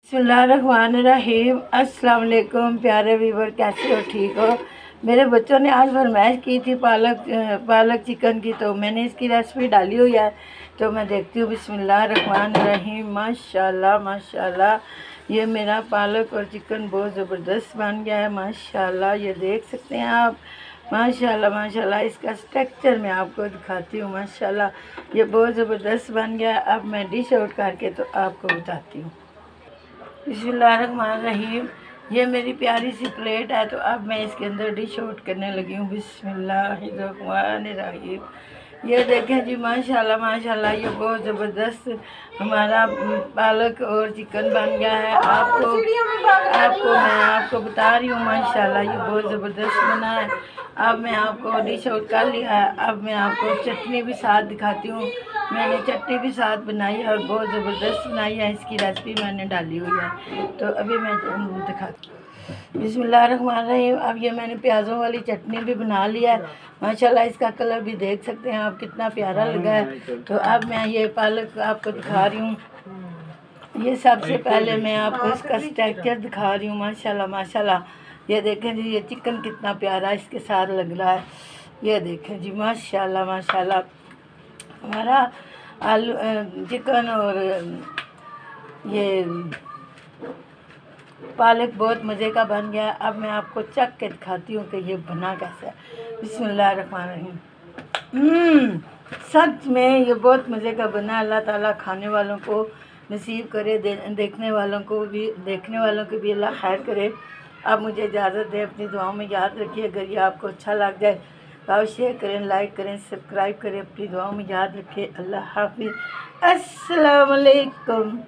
बिस्मिल्लाहिर्रहमानिर्रहीम। अस्सलाम वालेकुम प्यारे व्यूवर, कैसे हो? ठीक हो? मेरे बच्चों ने आज फरमाइश की थी पालक चिकन की, तो मैंने इसकी रेसिपी डाली हुई है, तो मैं देखती हूँ। बिस्मिल्लाहिर्रहमानिर्रहीम। माशाल्लाह माशाल्लाह, ये मेरा पालक और चिकन बहुत ज़बरदस्त बन गया है माशाल्लाह। ये देख सकते हैं आप, माशाल्लाह माशाल्लाह। इसका स्ट्रक्चर मैं आपको दिखाती हूँ माशाल्लाह, ये बहुत ज़बरदस्त बन गया है। अब मैं डिश आउट करके तो आपको बताती हूँ। बिस्मिल्लाहिर्रहमानिर्रहीम। ये मेरी प्यारी सी प्लेट है, तो अब मैं इसके अंदर डिश आउट करने लगी हूँ। बिस्मिल्लाहिर्रहमानिर्रहीम। ये देखें जी, माशाल्लाह माशाल्लाह, ये बहुत ज़बरदस्त हमारा पालक और चिकन बन गया है। मैं आपको बता रही हूँ माशाल्लाह, ये बहुत ज़बरदस्त बना है। अब मैं आपको डिश आउट कर लिया है। अब मैं आपको चटनी भी साथ दिखाती हूँ। मैंने चटनी भी साथ बनाई है और बहुत ज़बरदस्त बनाई है। इसकी रेसिपी मैंने डाली हुई है, तो अभी मैं दिखाती हूँ। बिस्मिल्लाहिर्रहमानिर्रहीम। अब ये मैंने प्याज़ों वाली चटनी भी बना लिया है माशाल्लाह। इसका कलर भी देख सकते हैं आप, कितना प्यारा लगा है। तो अब मैं ये पालक आपको दिखा रही हूँ। ये सबसे पहले मैं आपको इसका स्ट्रक्चर दिखा रही हूँ माशाल्लाह माशाल्लाह। ये देखें जी, ये चिकन कितना प्यारा इसके साथ लग रहा है। ये देखें जी, माशाल्लाह माशाल्लाह, हमारा आलू चिकन और ये पालक बहुत मज़े का बन गया। अब मैं आपको चख के दिखाती हूँ कि ये बना कैसा है। बिस्मिल्लाहिर्रहमानिर्रहीम। सच में ये बहुत मज़े का बना। अल्लाह ताला खाने वालों को नसीब करे, देखने वालों को भी अल्लाह खैर करे। अब मुझे इजाज़त दें, अपनी दुआओं में याद रखिए। अगर ये आपको अच्छा लग जाए तो आप शेयर करें, लाइक करें, सब्सक्राइब करें। अपनी दुआओं में याद रखिए। अल्लाह हाफिज़। अस्सलाम वालेकुम।